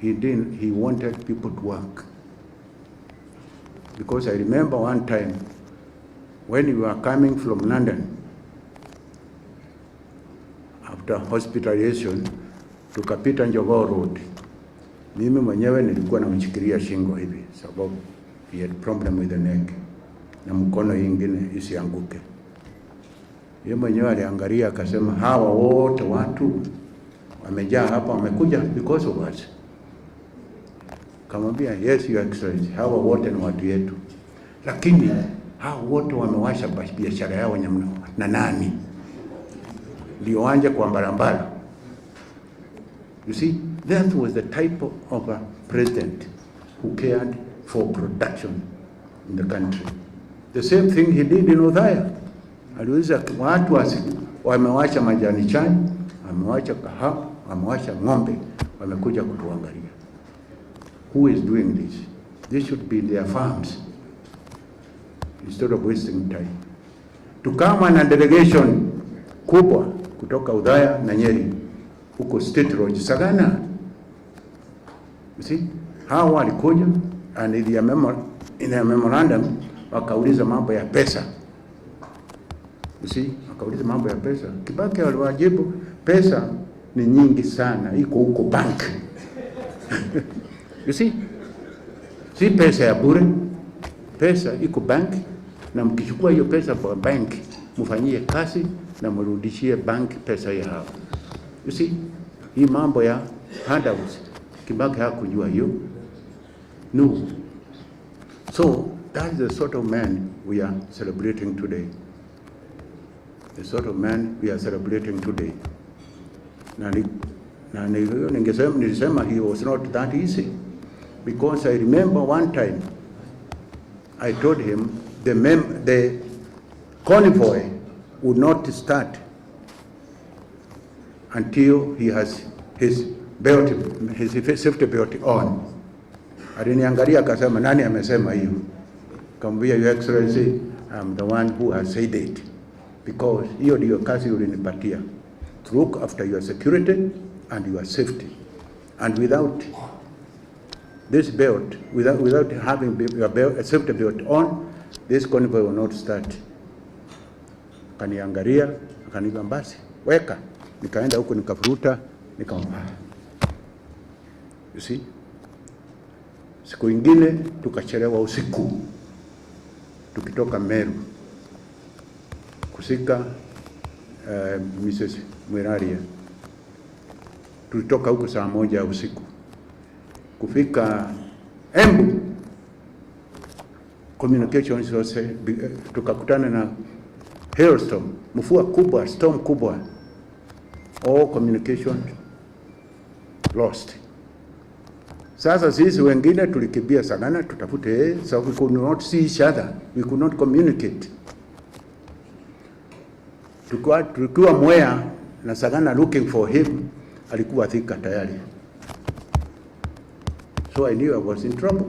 He wanted people to work. Because I remember one time when we were coming from London after hospitalization, tukapita Njogoo Road. Mimi mwenyewe nilikuwa namshikilia shingo hivi sababu he had problem with the neck na mkono ingine isianguke. Yeye mwenyewe aliangalia akasema, hawa wote watu wamejaa hapa wamekuja because of us. Kamwambia, yes your excellency, hawa wote ni watu yetu, lakini hawa wote wamewasha biashara yao na nani? Ndio wanje kwa barabara You see, that was the type of a president who cared for production in the country. The same thing he did in Othaya. Aliuliza watu wamewacha majani chai, wamewacha kahawa, wamewacha ng'ombe, wamekuja kutuangalia. Who is doing this? This should be in their farms instead of wasting time. Tukama na delegation kubwa kutoka Othaya na Nyeri huko State Road Sagana. You see, hawa walikuja and in their memorandum wakauliza mambo ya pesa. You see, wakauliza mambo ya pesa. Kibaki aliwajibu pesa ni nyingi sana, iko huko bank. You see, si pesa ya bure, pesa iko bank, na mkichukua hiyo pesa kwa bank mfanyie kazi na mrudishie bank pesa yao. You see, hii mambo ya handouts Kibaki hakujua hiyo. No. So that's the sort of man we are celebrating today. The sort of man we are celebrating today. Na nilisema he was not that easy, because I remember one time I told him the convoy would not start until he has his belt, his safety belt on. Aliniangalia akasema, nani amesema hiyo? Kambia, Your Excellency, I'm the one who has said it, because hiyo ndio kazi ulinipatia, to look after your security and your safety, and without this belt, without having your belt, a safety belt on, this convoy will not start. Kaniangalia akaniambia, basi weka. Nikaenda huko nikafuruta nikampa. You see, siku ingine tukachelewa usiku tukitoka Meru kusika Mrs. Mwiraria. Tulitoka huko saa 1 usiku kufika Embu communications was tukakutana na hailstorm, mvua kubwa, storm kubwa. All communication lost. Sasa sisi wengine tulikimbia Sagana tutafute, so we could not see each other, we could not communicate. Tulikuwa Mwea na Sagana looking for him, alikuwa Thika tayari. So I knew I was in trouble.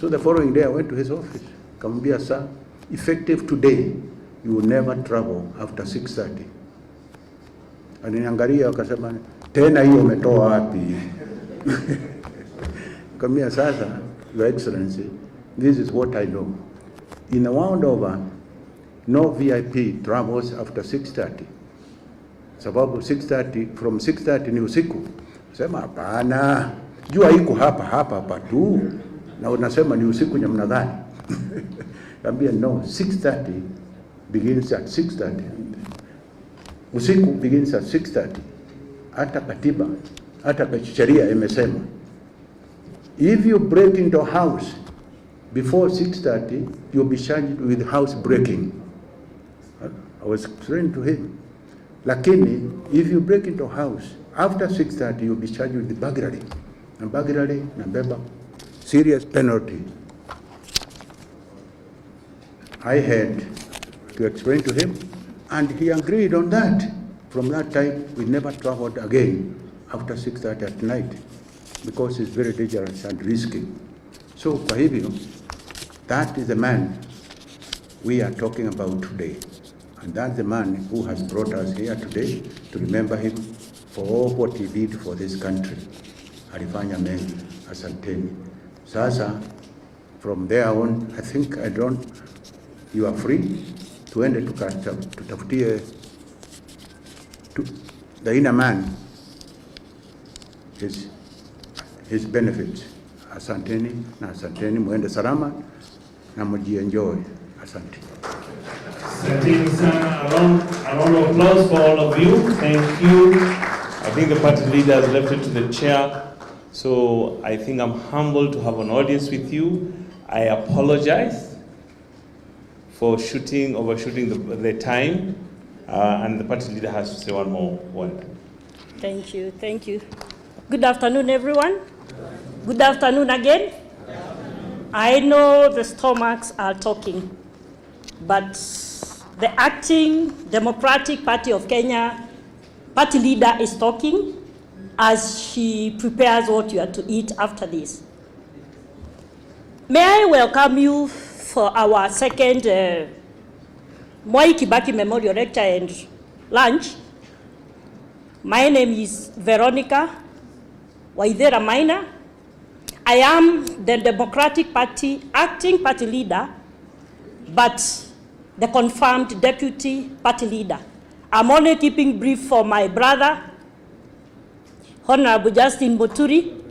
So the following day I went to his office. Kamwambia, sir, effective today, you will never travel after 6:30. Aliniangalia akasema, tena hiyo umetoa wapi? Kamwambia, sasa, Your Excellency, this is what I know. In a round over, no VIP travels after 6:30. Sababu 6:30, from 6:30 ni usiku. Sema hapana, jua iko hapa tu, na unasema ni usiku namna gani? Kamwambia, no, 6:30 begins at 6:30. Usiku begins at 6:30. Hata katiba, hata sheria imesema, if you break into a house before 6:30, you'll be charged with house breaking. I was explaining to him. Lakini, if you break into a house after 6:30, you'll be charged with burglary. And burglary, nabeba serious penalty. I had to explain to him, and he agreed on that. From that time, we never traveled again after 6:30 at night, because it's very dangerous and risky. So, kwa hivyo, that is the man we are talking about today. And that's the man who has brought us here today to remember him for all what he did for this country. Alifanya mengi, asanteni. Sasa, from there on, I think you are free. Tuende tutafutie the inner man his benefits. Asanteni na asanteni, muende salama na mujienjoy. Asante. Asanteni sana. A round of applause for all of you. Thank you. I think the party leader has left it to the chair. So I think I'm humbled to have an audience with you. I apologize for overshooting the time, and the party leader has to say one more word. Thank you, thank you. Good afternoon, everyone. Good afternoon again. I know the stomachs are talking, but the acting Democratic Party of Kenya party leader is talking as she prepares what you are to eat after this. May I welcome you for our second Mwai Kibaki Memorial Lecture and Lunch. My name is Veronica Waithera Maina. I am the Democratic Party acting party leader, but the confirmed deputy party leader. I'm only keeping brief for my brother, Honorable Justin Muturi.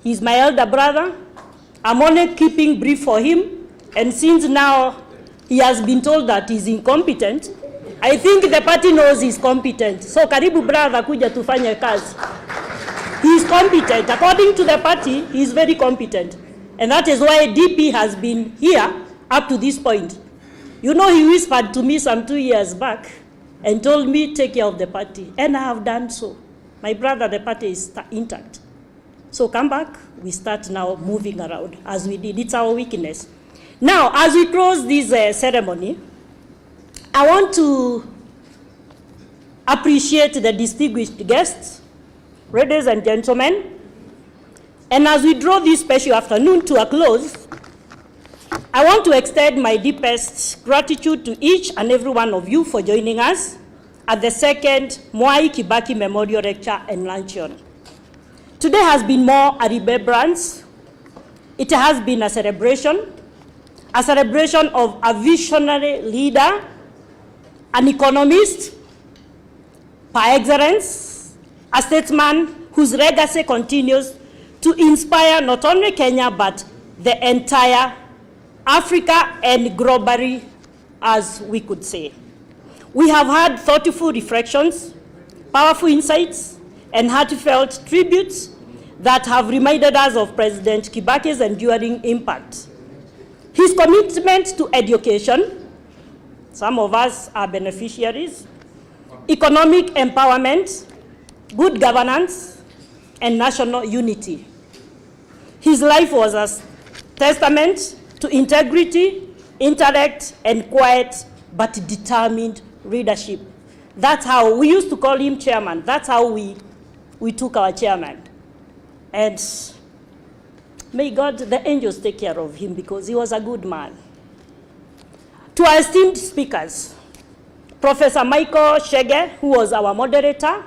He's my elder brother. I'm only keeping brief for him, and since now he has been told that he's incompetent, I think the party knows he's competent. So karibu brother kuja tufanye kazi. He's competent. According to the party, he's very competent. And that is why DP has been here up to this point. You know, he whispered to me some 2 years back and told me, take care of the party. And I have done so. My brother, the party is intact. So come back, we start now moving around as we did. It's our weakness. Now, as we close this ceremony, I want to appreciate the distinguished guests, ladies and gentlemen. And as we draw this special afternoon to a close, I want to extend my deepest gratitude to each and every one of you for joining us at the second Mwai Kibaki Memorial Lecture and Luncheon. Today has been more a remembrance. It has been a celebration of a visionary leader, an economist par excellence, a statesman whose legacy continues to inspire not only Kenya but the entire Africa and globally, as we could say. We have had thoughtful reflections, powerful insights, and heartfelt tributes that have reminded us of President Kibaki's enduring impact. His commitment to education, some of us are beneficiaries, economic empowerment, good governance, and national unity. His life was a testament to integrity, intellect, and quiet but determined leadership. That's how we used to call him chairman. That's how we took our chairman. And may God, the angels, take care of him because he was a good man. To our esteemed speakers, Professor Michael Shege, who was our moderator,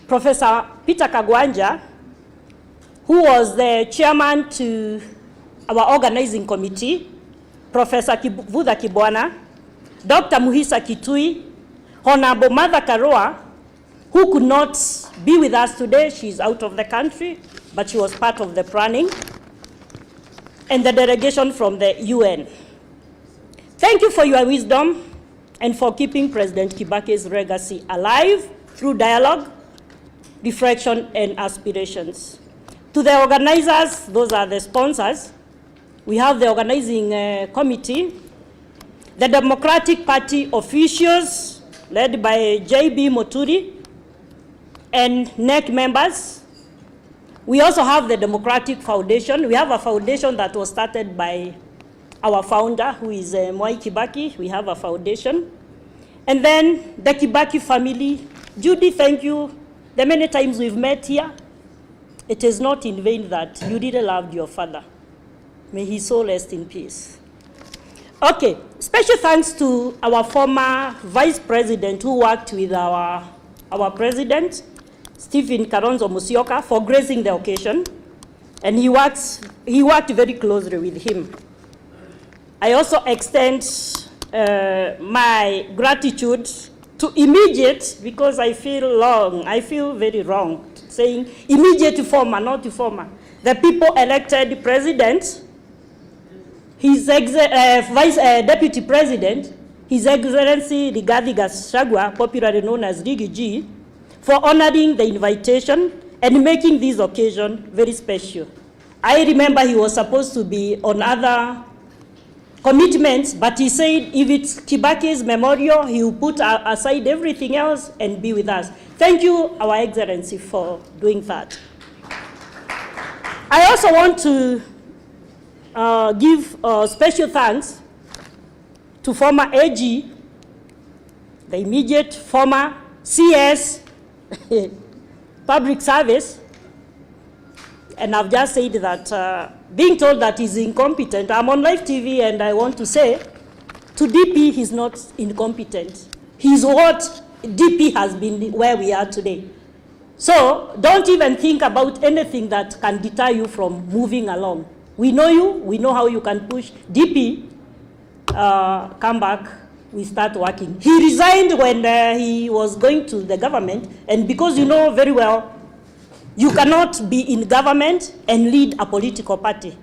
Professor Peter Kagwanja, who was the chairman to our organizing committee, Professor Vudha Kibwana, Dr. Muhisa Kitui, Honorable Mother Karua, who could not be with us today. She's out of the country, but she was part of the planning, and the delegation from the UN. Thank you for your wisdom and for keeping President Kibaki's legacy alive through dialogue, reflection, and aspirations. To the organizers, those are the sponsors. We have the organizing committee, the Democratic Party officials led by J.B. Muturi, and NEC members. We also have the Democratic Foundation. We have a foundation that was started by our founder, who is Mwai Kibaki. We have a foundation. And then the Kibaki family. Judy, thank you. The many times we've met here, it is not in vain that you really loved your father. May his soul rest in peace. Okay, special thanks to our former vice president who worked with our president, Stephen Kalonzo Musyoka, for gracing the occasion, and he worked very closely with him. I also extend my gratitude to immediate, because I feel very wrong saying immediate former, not former. The people elected president, his deputy president, His Excellency Rigathi Gachagua, popularly known as Rigi G, for honoring the invitation and making this occasion very special. I remember he was supposed to be on other commitments, but he said if it's Kibaki's memorial, he will put aside everything else and be with us. Thank you, Our Excellency, for doing that. I also want to give special thanks to former AG, the immediate former CS, public service, and I've just said that being told that he's incompetent, I'm on live TV and I want to say, to DP, he's not incompetent. He's what DP has been where we are today. So don't even think about anything that can deter you from moving along. We know you, we know how you can push. DP, come back, we start working. He resigned when he was going to the government, and because you know very well, you cannot be in government and lead a political party.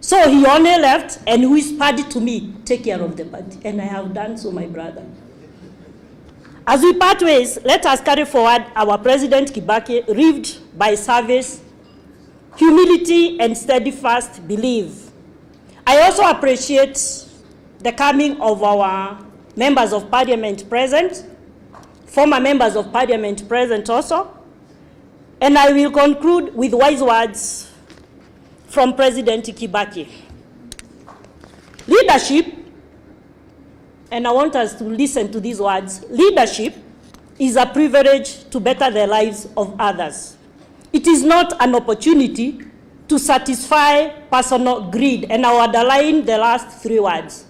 So he only left and whispered to me, take care of the party. And I have done so, my brother. As we part ways, let us carry forward our President Kibaki, lived by service, humility, and steadfast belief. I also appreciate the coming of our members of parliament present, former members of parliament present also, and I will conclude with wise words from President Kibaki. Leadership, and I want us to listen to these words, leadership is a privilege to better the lives of others. It is not an opportunity to satisfy personal greed, and I will underline the last 3 words.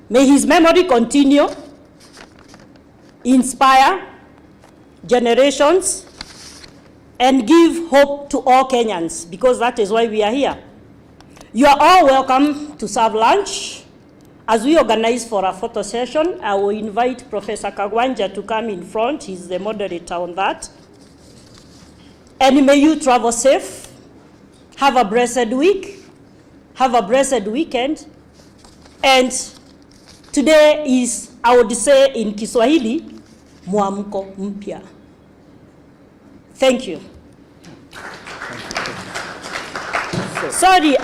May his memory continue, inspire generations, and give hope to all Kenyans, because that is why we are here. You are all welcome to serve lunch. As we organize for a photo session, I will invite Professor Kagwanja to come in front. He's the moderator on that. And may you travel safe, have a blessed week, have a blessed weekend, and today is, I would say in Kiswahili, Mwamko Mpya. Thank you. Sorry,